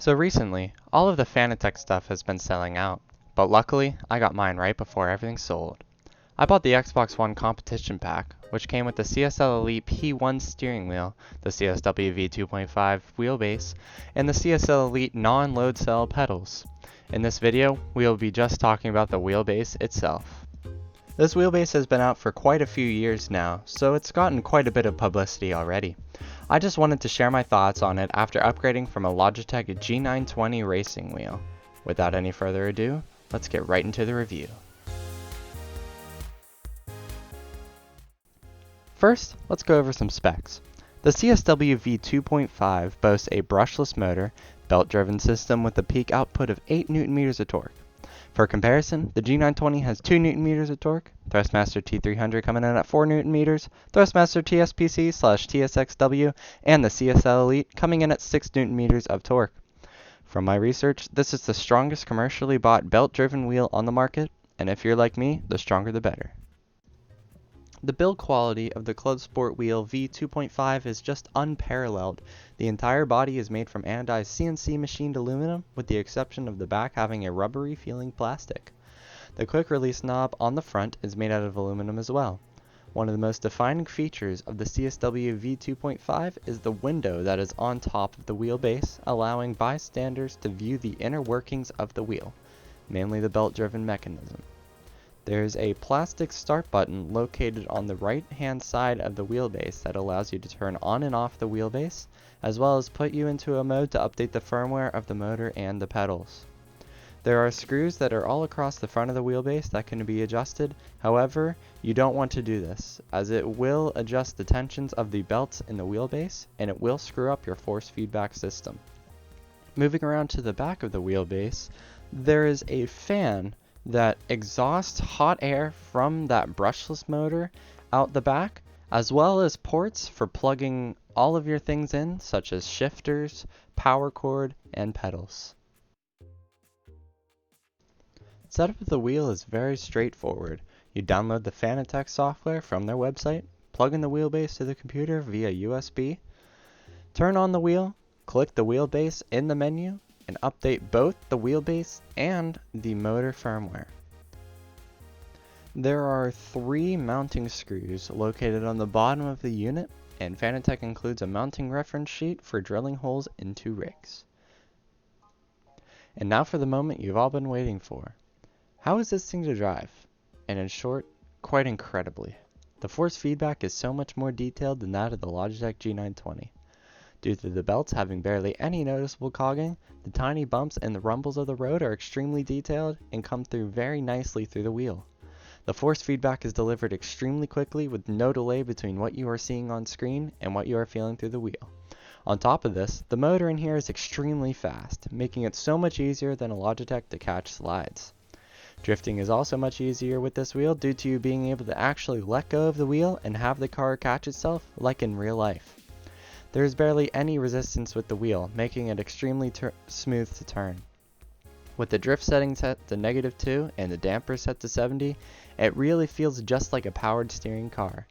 So recently, all of the Fanatec stuff has been selling out, but luckily, I got mine right before everything sold. I bought the Xbox One competition pack, which came with the CSL Elite P1 steering wheel, the CSW V2.5 wheelbase, and the CSL Elite non-loadcell pedals. In this video, we will be just talking about the wheelbase itself. This wheelbase has been out for quite a few years now, so it's gotten quite a bit of publicity already. I just wanted to share my thoughts on it after upgrading from a Logitech G920 racing wheel. Without any further ado, let's get right into the review. First, let's go over some specs. The CSW V2.5 boasts a brushless motor, belt-driven system with a peak output of 8 Nm of torque. For comparison, the G920 has 2 Nm of torque, Thrustmaster T300 coming in at 4 Nm, Thrustmaster TSPC/TSXW, and the CSL Elite coming in at 6 Nm of torque. From my research, this is the strongest commercially bought belt-driven wheel on the market, and if you're like me, the stronger the better. The build quality of the Clubsport wheel V2.5 is just unparalleled. The entire body is made from anodized CNC machined aluminum, with the exception of the back having a rubbery feeling plastic. The quick release knob on the front is made out of aluminum as well. One of the most defining features of the CSW V2.5 is the window that is on top of the wheelbase, allowing bystanders to view the inner workings of the wheel, mainly the belt-driven mechanism. There is a plastic start button located on the right-hand side of the wheelbase that allows you to turn on and off the wheelbase, as well as put you into a mode to update the firmware of the motor and the pedals. There are screws that are all across the front of the wheelbase that can be adjusted. However, you don't want to do this, as it will adjust the tensions of the belts in the wheelbase, and it will screw up your force feedback system. Moving around to the back of the wheelbase, there is a fan that exhausts hot air from that brushless motor out the back, as well as ports for plugging all of your things in, such as shifters, power cord, and pedals. Setup of the wheel is very straightforward. You download the Fanatec software from their website, plug in the wheelbase to the computer via USB, turn on the wheel, click the wheelbase in the menu, and update both the wheelbase and the motor firmware. There are 3 mounting screws located on the bottom of the unit, and Fanatec includes a mounting reference sheet for drilling holes into rigs. And now for the moment you've all been waiting for. How is this thing to drive? And in short, quite incredibly. The force feedback is so much more detailed than that of the Logitech G920. Due to the belts having barely any noticeable cogging, the tiny bumps and the rumbles of the road are extremely detailed and come through very nicely through the wheel. The force feedback is delivered extremely quickly with no delay between what you are seeing on screen and what you are feeling through the wheel. On top of this, the motor in here is extremely fast, making it so much easier than a Logitech to catch slides. Drifting is also much easier with this wheel due to you being able to actually let go of the wheel and have the car catch itself like in real life. There is barely any resistance with the wheel, making it extremely smooth to turn. With the drift setting set to -2 and the damper set to 70, it really feels just like a powered steering car.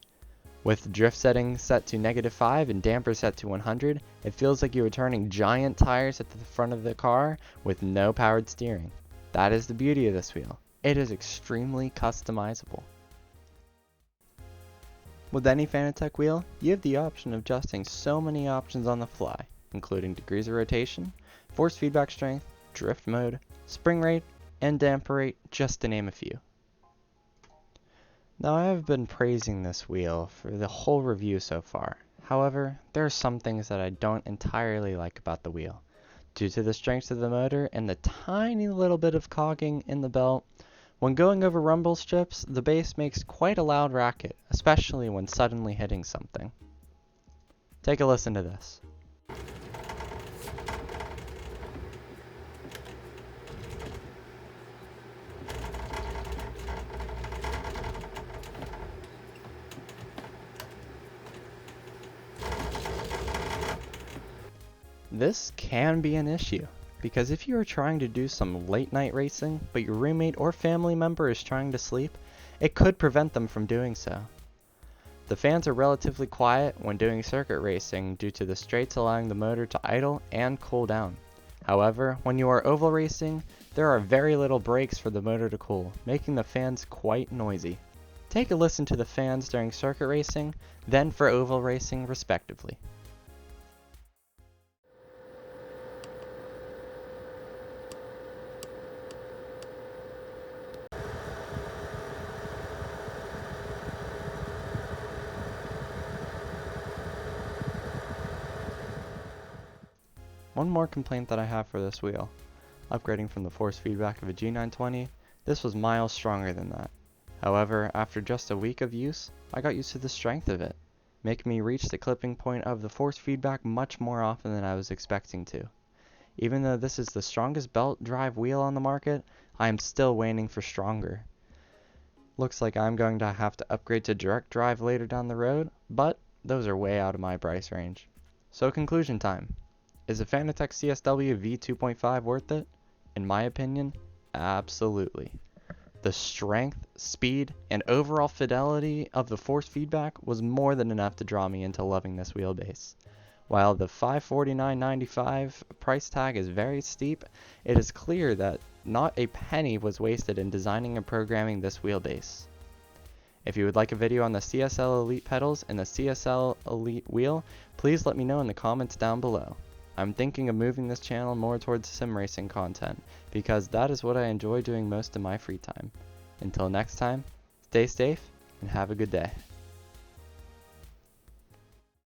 With the drift setting set to -5 and damper set to 100, it feels like you are turning giant tires at the front of the car with no powered steering. That is the beauty of this wheel. It is extremely customizable. With any Fanatec wheel, you have the option of adjusting so many options on the fly, including degrees of rotation, force feedback strength, drift mode, spring rate, and damper rate, just to name a few. Now I have been praising this wheel for the whole review so far. However, there are some things that I don't entirely like about the wheel. Due to the strength of the motor and the tiny little bit of cogging in the belt, when going over rumble strips, the base makes quite a loud racket, especially when suddenly hitting something. Take a listen to this. This can be an issue, because if you are trying to do some late night racing, but your roommate or family member is trying to sleep, it could prevent them from doing so. The fans are relatively quiet when doing circuit racing due to the straights allowing the motor to idle and cool down. However, when you are oval racing, there are very little brakes for the motor to cool, making the fans quite noisy. Take a listen to the fans during circuit racing, then for oval racing respectively. One more complaint that I have for this wheel. Upgrading from the force feedback of a G920, this was miles stronger than that. However, after just a week of use, I got used to the strength of it, making me reach the clipping point of the force feedback much more often than I was expecting to. Even though this is the strongest belt drive wheel on the market, I am still waiting for stronger. Looks like I'm going to have to upgrade to direct drive later down the road, but those are way out of my price range. So conclusion time. Is a Fanatec CSW V2.5 worth it? In my opinion, absolutely. The strength, speed, and overall fidelity of the force feedback was more than enough to draw me into loving this wheelbase. While the $549.95 price tag is very steep, it is clear that not a penny was wasted in designing and programming this wheelbase. If you would like a video on the CSL Elite pedals and the CSL Elite wheel, please let me know in the comments down below. I'm thinking of moving this channel more towards sim racing content, because that is what I enjoy doing most in my free time. Until next time, stay safe and have a good day.